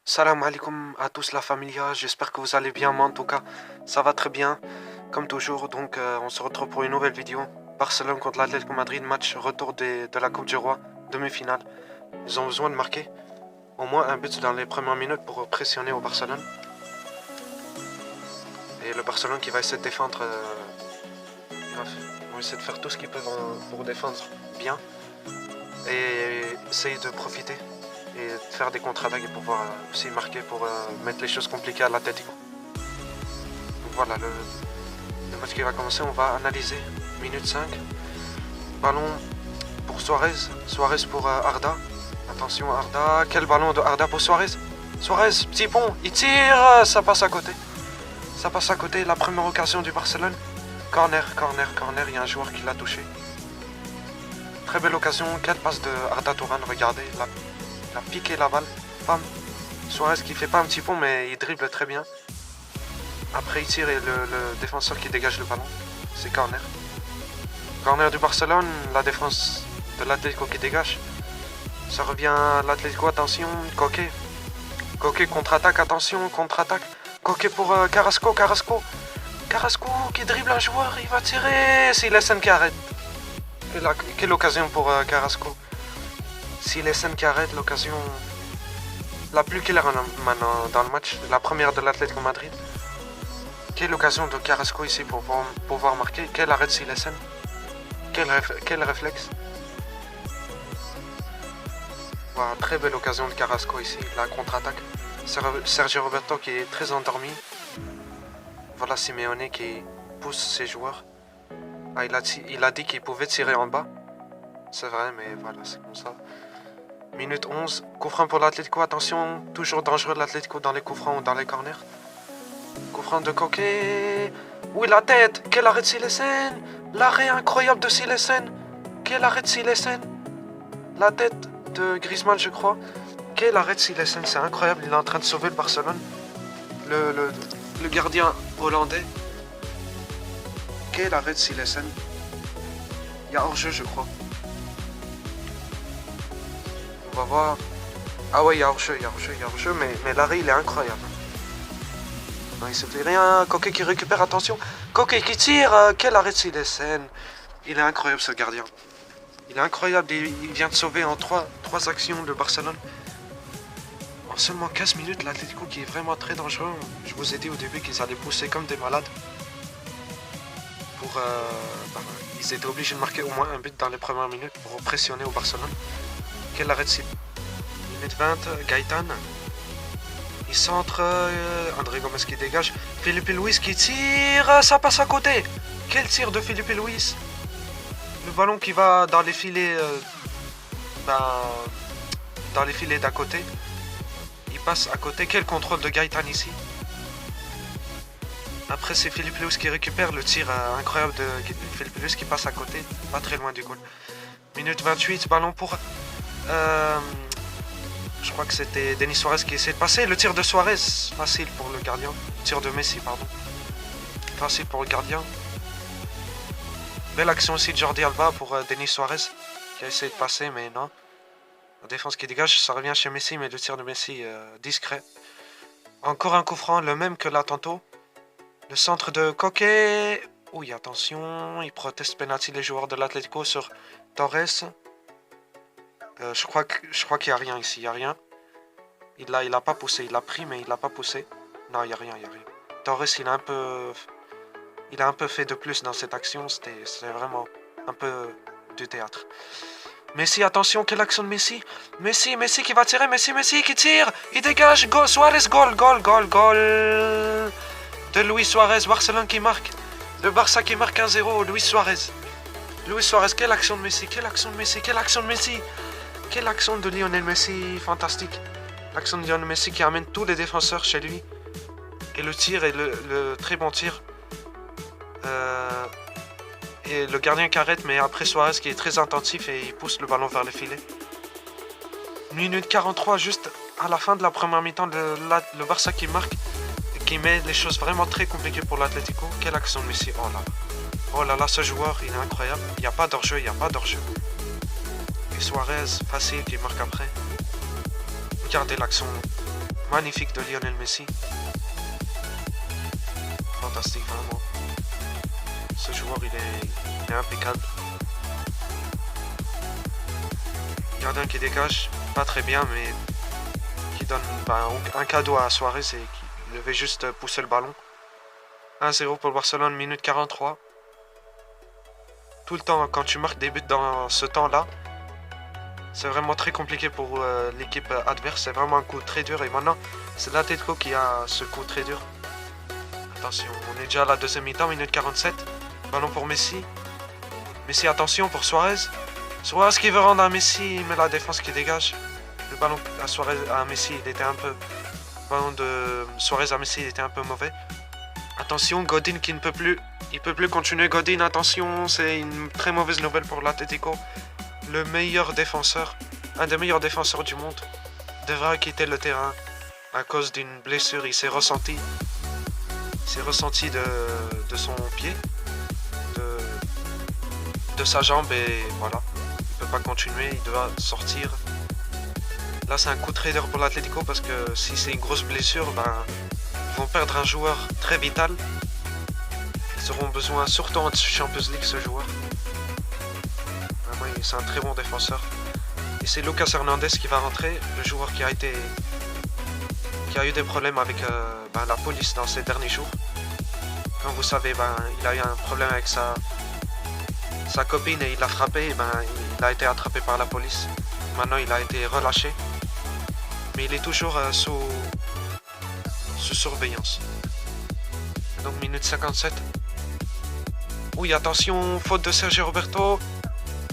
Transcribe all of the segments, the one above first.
Salam alaikum à tous la familia, j'espère que vous allez bien, moi en tout cas ça va très bien, comme toujours, donc on se retrouve pour une nouvelle vidéo. Barcelone contre l'Atlético Madrid, match retour de la Coupe du Roi, demi-finale. Ils ont besoin de marquer au moins un but dans les premières minutes pour pressionner au Barcelone. Et le Barcelone qui va essayer de défendre, ils vont essayer de faire tout ce qu'ils peuvent pour défendre bien et essayer de profiter et de faire des contre-attaques et pouvoir aussi marquer pour mettre les choses compliquées à l'Atlético. Donc voilà, le match qui va commencer, on va analyser. Minute 5. Ballon pour Suarez. Suarez pour Arda. Attention Arda. Quel ballon de Arda pour Suarez. Suarez, petit pont, il tire. Ça passe à côté. Ça passe à côté. La première occasion du Barcelone. Corner. Il y a un joueur qui l'a touché. Très belle occasion. Quelle passe de Arda Turan. Regardez. Il a piqué la balle. Bam. Suarez qui fait pas un petit pont mais il dribble très bien. Après il tire et le défenseur qui dégage le ballon. C'est corner. Corner du Barcelone, la défense de l'Atlético qui dégage. Ça revient à l'Atlético, attention, Coquet. Coquet contre-attaque, attention, contre-attaque. Coquet pour Carrasco. Carrasco qui dribble un joueur, il va tirer. C'est Silesen qui arrête. Quelle occasion pour Carrasco. Silesen qui arrête, l'occasion la plus claire maintenant dans le match. La première de l'Atlético Madrid. Quelle occasion de Carrasco ici pour pouvoir marquer. Quel arrêt de Silesen. Quel réflexe. Voilà, très belle occasion de Carrasco ici, la contre-attaque. Sergio Roberto qui est très endormi. Voilà Simeone qui pousse ses joueurs. Ah, il a dit qu'il pouvait tirer en bas. C'est vrai, mais voilà, c'est comme ça. Minute 11, coup franc pour l'Atlético, attention, toujours dangereux l'Atlético dans les coups francs ou dans les corners. Coup franc de Coquet. Oui, la tête, quel arrêt de Silesen. L'arrêt incroyable de Silesen. Quel arrêt de Silesen. La tête de Griezmann, je crois. Quel arrêt de Silesen, c'est incroyable, il est en train de sauver le Barcelone. Le gardien hollandais. Quel arrêt de Silesen. Il y a hors-jeu, je crois. On va voir. Ah ouais, il y a hors-jeu, mais l'arrêt, il est incroyable. Non, il se fait rien. Coquet qui récupère, attention. Coquet qui tire. Quel arrêt de Silesen. Il est incroyable, ce gardien. Il est incroyable. Il vient de sauver en 3 actions le Barcelone. En seulement 15 minutes, l'Atlético qui est vraiment très dangereux. Je vous ai dit au début qu'ils allaient pousser comme des malades. Ils étaient obligés de marquer au moins un but dans les premières minutes pour pressionner au Barcelone. Quel arrêt de Silesen. Minute 20, Gaëtan. Il centre, André Gomes qui dégage, Filipe Luis qui tire, ça passe à côté. Quel tir de Filipe Luis. Le ballon qui va dans les filets, dans les filets d'à côté. Il passe à côté, quel contrôle de Gaëtan ici. Après c'est Filipe Luis qui récupère le tir incroyable de Filipe Luis qui passe à côté, pas très loin du goal. Minute 28, ballon pour... je crois que c'était Denis Suarez qui essaie de passer. Le tir de Suarez, facile pour le gardien. Tir de Messi, pardon. Facile pour le gardien. Belle action aussi de Jordi Alba pour Denis Suarez, qui a essayé de passer, mais non. La défense qui dégage, ça revient chez Messi, mais le tir de Messi, discret. Encore un coup franc, le même que là tantôt. Le centre de Coquet. Oui, attention, il proteste penalty les joueurs de l'Atlético sur Torres. Je crois qu'il n'y a rien ici, il n'y a rien. Il a pas poussé, il a pris mais il l'a pas poussé. Non, il n'y a rien. Torres, il a un peu fait de plus dans cette action, c'était vraiment un peu du théâtre. Messi, attention, quelle action de Messi. Messi qui va tirer, Messi qui tire. Il dégage, goal, Suarez, goal. De Luis Suarez, Barcelone qui marque. Le Barça qui marque 1-0, Luis Suarez, quelle action de Messi. Quelle action de Lionel Messi, fantastique. L'action de Lionel Messi qui amène tous les défenseurs chez lui. Et le tir est le très bon tir. Et le gardien qui arrête, mais après Suarez qui est très attentif et il pousse le ballon vers le filet. Minute 43, juste à la fin de la première mi-temps, le Barça qui marque. Et qui met les choses vraiment très compliquées pour l'Atlético. Quelle action de Messi, oh là là, ce joueur, il est incroyable. Il n'y a pas d'hors-jeu. Et Suarez, facile, qui marque après. Regardez l'action magnifique de Lionel Messi. Fantastique, vraiment. Ce joueur, il est impeccable. Gardien qui dégage, pas très bien, mais qui donne un cadeau à Suarez et qui devait juste pousser le ballon. 1-0 pour le Barcelone, minute 43. Tout le temps, quand tu marques des buts dans ce temps-là, c'est vraiment très compliqué pour l'équipe adverse. C'est vraiment un coup très dur. Et maintenant, c'est l'Atlético qui a ce coup très dur. Attention, on est déjà à la deuxième mi-temps, minute 47. Ballon pour Messi. Messi, attention pour Suarez. Suarez qui veut rendre à Messi, mais la défense qui dégage. Le ballon à Suarez, à Messi, il était un peu... Le ballon de Suarez à Messi, il était un peu mauvais. Attention, Godin qui ne peut plus... Il peut plus continuer, Godin, attention, c'est une très mauvaise nouvelle pour l'Atlético. Le meilleur défenseur, un des meilleurs défenseurs du monde, devra quitter le terrain à cause d'une blessure. Il s'est ressenti de son pied, de sa jambe, et voilà. Il peut pas continuer, il doit sortir. Là, c'est un coup très dur pour l'Atlético parce que si c'est une grosse blessure, ils vont perdre un joueur très vital. Ils auront besoin, surtout en Champions League, ce joueur. Vraiment, c'est un très bon défenseur. Et c'est Lucas Hernandez qui va rentrer, le joueur qui a eu des problèmes avec la police dans ces derniers jours. Comme vous savez, il a eu un problème avec sa copine et il l'a frappé. Et il a été attrapé par la police. Maintenant, il a été relâché. Mais il est toujours sous surveillance. Et donc, minute 57. Oui, attention, faute de Sergio Roberto.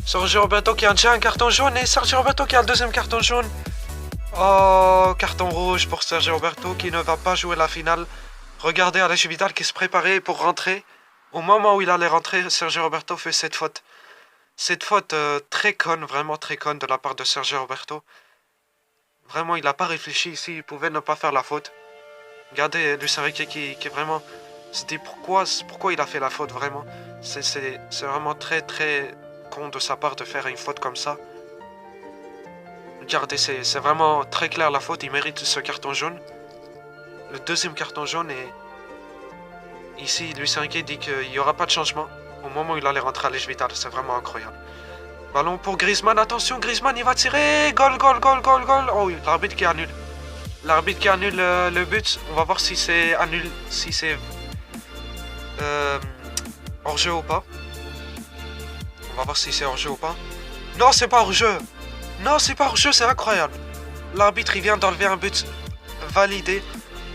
Sergio Roberto qui a déjà un carton jaune et Sergio Roberto qui a le deuxième carton jaune. Oh, carton rouge pour Sergio Roberto qui ne va pas jouer la finale. Regardez Aleix Vidal qui se préparait pour rentrer. Au moment où il allait rentrer, Sergio Roberto fait cette faute. Cette faute très conne, vraiment très conne de la part de Sergio Roberto. Vraiment, il n'a pas réfléchi ici, il pouvait ne pas faire la faute. Regardez Luis Enrique qui vraiment... C'était pourquoi il a fait la faute, vraiment. C'est vraiment très très con de sa part de faire une faute comme ça. Regardez, c'est vraiment très clair la faute, il mérite ce carton jaune. Le deuxième carton jaune, et ici Luis Enrique dit qu'il n'y aura pas de changement au moment où il allait rentrer à Aleix Vidal. C'est vraiment incroyable. Ballon pour Griezmann, attention, Griezmann, il va tirer. Goal, goal, goal, goal, goal. Oh oui, l'arbitre qui annule. L'arbitre qui annule le but. On va voir si c'est annulé, si c'est hors-jeu ou pas. On va voir si c'est hors-jeu ou pas. Non, c'est pas hors-jeu. Non, c'est pas hors-jeu, c'est incroyable. L'arbitre, il vient d'enlever un but validé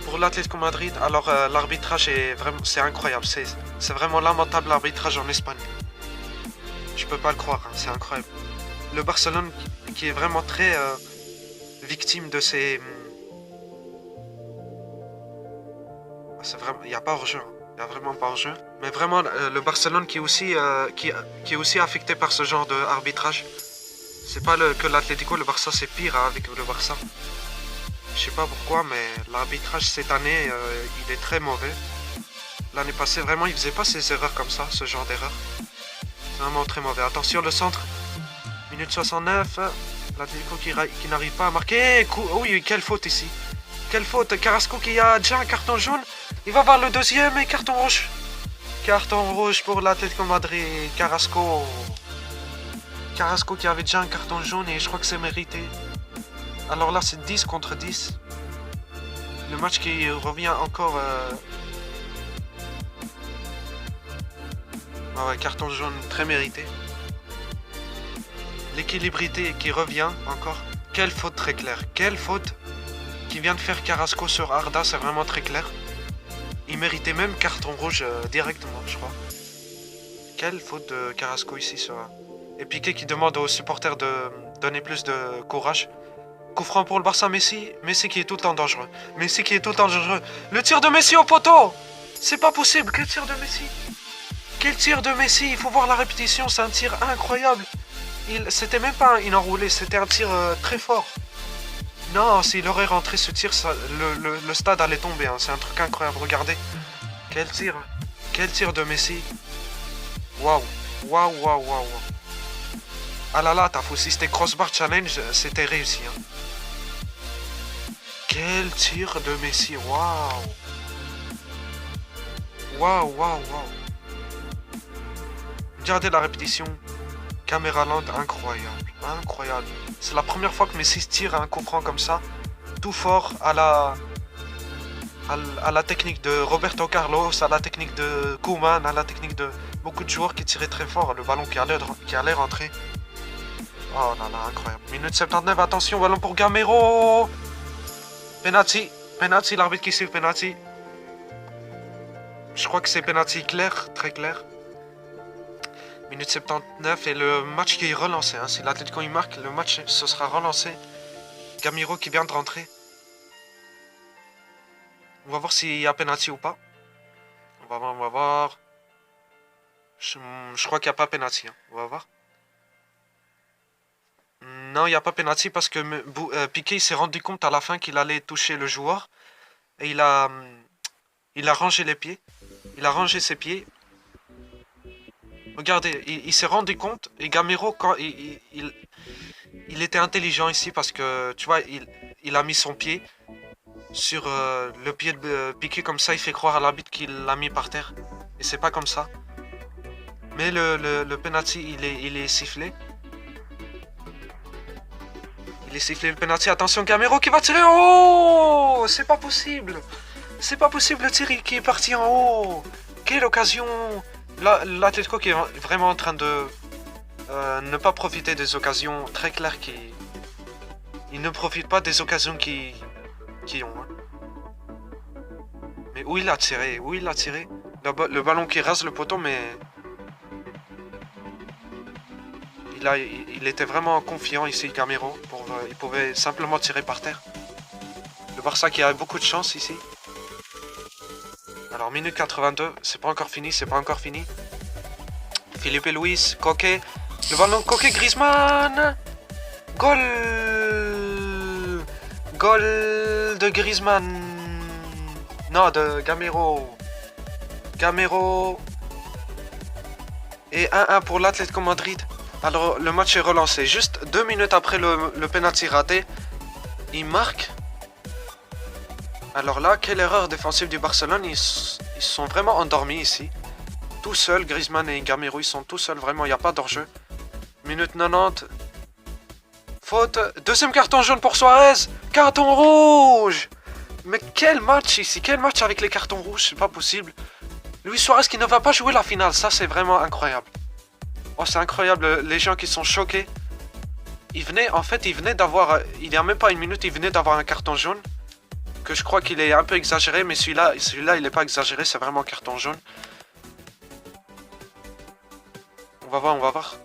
pour l'Atlético Madrid. Alors, l'arbitrage est vraiment... C'est incroyable. C'est vraiment lamentable, l'arbitrage en Espagne. Je peux pas le croire, hein, c'est incroyable. Le Barcelone qui est vraiment très victime de ces... C'est vraiment... Il n'y a pas hors-jeu. Hein. Il n'y a vraiment pas hors-jeu. Mais vraiment, le Barcelone qui est aussi affecté par ce genre d'arbitrage. C'est pas que l'Atlético, le Barça, c'est pire hein, avec le Barça. Je sais pas pourquoi, mais l'arbitrage cette année, il est très mauvais. L'année passée, vraiment, il faisait pas ces erreurs comme ça, ce genre d'erreurs. C'est vraiment très mauvais. Attention, le centre. Minute 69. L'Atlético qui n'arrive pas à marquer. Oui, quelle faute ici. Quelle faute. Carrasco qui a déjà un carton jaune. Il va voir le deuxième et carton rouge. Carton rouge pour l'Atlético Madrid. Carrasco qui avait déjà un carton jaune et je crois que c'est mérité. Alors là, c'est 10 contre 10. Le match qui revient encore... Ah ouais, carton jaune très mérité. L'équilibrité qui revient encore. Quelle faute très claire. Quelle faute qui vient de faire Carrasco sur Arda, c'est vraiment très clair. Il méritait même carton rouge directement, je crois. Quelle faute de Carrasco ici sur... Et Piqué qui demande aux supporters de donner plus de courage. Coup franc pour le Barça, Messi. Messi qui est tout le temps dangereux. Messi qui est tout le temps dangereux. Le tir de Messi au poteau. C'est pas possible. Quel tir de Messi. Quel tir de Messi. Il faut voir la répétition. C'est un tir incroyable. C'était même pas un enroulé. C'était un tir très fort. Non, s'il aurait rentré ce tir, le stade allait tomber. Hein. C'est un truc incroyable. Regardez. Quel tir. Quel tir de Messi. Waouh. Waouh, waouh, waouh. Ah là là, t'as fou. Si c'était crossbar challenge, c'était réussi. Hein. Quel tir de Messi, waouh. Waouh, waouh, waouh. Regardez la répétition. Caméra lente, incroyable. Incroyable. C'est la première fois que Messi tire un coup franc comme ça. Tout fort à la technique de Roberto Carlos, à la technique de Koeman, à la technique de beaucoup de joueurs qui tiraient très fort. Le ballon qui allait rentrer. Oh là là, incroyable. Minute 79, attention, ballon pour Gamero. Penalty. Penalty, l'arbitre qui siffle penalty. Je crois que c'est penalty clair, très clair. Minute 79 et le match qui est relancé. Hein. Si l'Atlético il marque, le match se sera relancé. Gamero qui vient de rentrer. On va voir s'il y a penalty ou pas. On va voir. Je crois qu'il n'y a pas penalty. Hein. On va voir. Non, il n'y a pas penalty parce que Piqué s'est rendu compte à la fin qu'il allait toucher le joueur. Et il a rangé les pieds. Il a rangé ses pieds. Regardez, il s'est rendu compte. Et Gamero, quand il était intelligent ici parce que, tu vois, il a mis son pied sur le pied de Piqué. Comme ça, il fait croire à l'arbitre qu'il l'a mis par terre. Et c'est pas comme ça. Mais le penalty, il est sifflé. Il est sifflé le penalty. Attention, Gamero qui va tirer en haut. C'est pas possible. C'est pas possible le tir qui est parti en haut. Quelle occasion. L'Atlético qui est vraiment en train de ne pas profiter des occasions très claires qui... Il ne profite pas des occasions qui ont. Hein. Mais où il a tiré? Où il a tiré? Le ballon qui rase le poteau, mais... Il était vraiment confiant ici, Gamero. Il pouvait simplement tirer par terre. Le Barça qui a beaucoup de chance ici. Alors, minute 82, c'est pas encore fini, c'est pas encore fini. Filipe Luis, Coquet. Le ballon Coquet, Griezmann. Goal. Goal de Griezmann. Non, de Gamero. Gamero. Et 1-1 pour l'Atlético Madrid. Alors, le match est relancé. Juste 2 minutes après le penalty raté, il marque. Alors là, quelle erreur défensive du Barcelone. Ils sont vraiment endormis ici. Tout seuls, Griezmann et Gamero, ils sont tout seuls. Vraiment, il n'y a pas d'enjeu. Minute 90. Faute. Deuxième carton jaune pour Suarez. Carton rouge. Mais quel match ici. Quel match avec les cartons rouges. C'est pas possible. Luis Suarez qui ne va pas jouer la finale. Ça, c'est vraiment incroyable. Oh, c'est incroyable, les gens qui sont choqués. Il venait d'avoir... Il n'y a même pas une minute, il venait d'avoir un carton jaune. Que je crois qu'il est un peu exagéré, mais celui-là, il n'est pas exagéré, c'est vraiment un carton jaune. On va voir.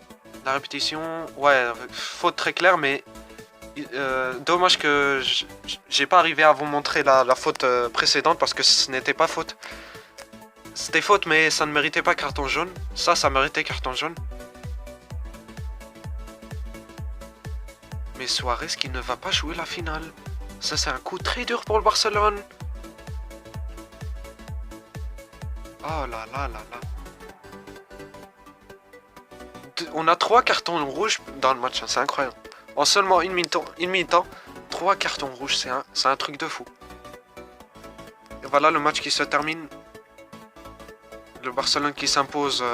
La répétition... Ouais, faute très claire, mais... dommage que j'ai pas arrivé à vous montrer la faute précédente, parce que ce n'était pas faute. C'était faute, mais ça ne méritait pas carton jaune. Ça méritait carton jaune. Mais Suarez qui ne va pas jouer la finale. Ça, c'est un coup très dur pour le Barcelone. Oh là là là là. On a 3 cartons rouges dans le match. Hein, c'est incroyable. En seulement une mi-temps, 3 cartons rouges. C'est un truc de fou. Et voilà le match qui se termine. Le Barcelone qui s'impose...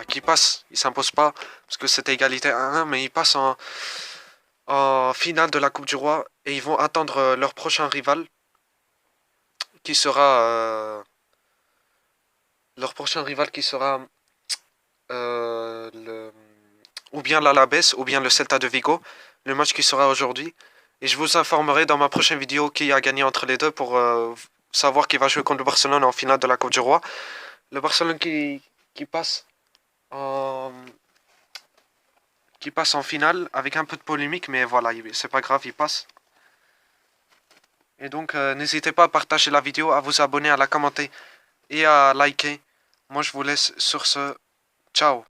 qui passe. Il s'impose pas. Parce que c'était égalité 1-1. Mais il passe en finale de la Coupe du Roi. Et ils vont attendre leur prochain rival. Qui sera... leur prochain rival qui sera... ou bien l'Alavés, ou bien le Celta de Vigo. Le match qui sera aujourd'hui. Et je vous informerai dans ma prochaine vidéo qui a gagné entre les deux pour savoir qui va jouer contre le Barcelone en finale de la Coupe du Roi. Le Barcelone qui passe en finale avec un peu de polémique, mais voilà, c'est pas grave, il passe. Et donc, n'hésitez pas à partager la vidéo, à vous abonner, à la commenter et à liker. Moi, je vous laisse sur ce. Ciao.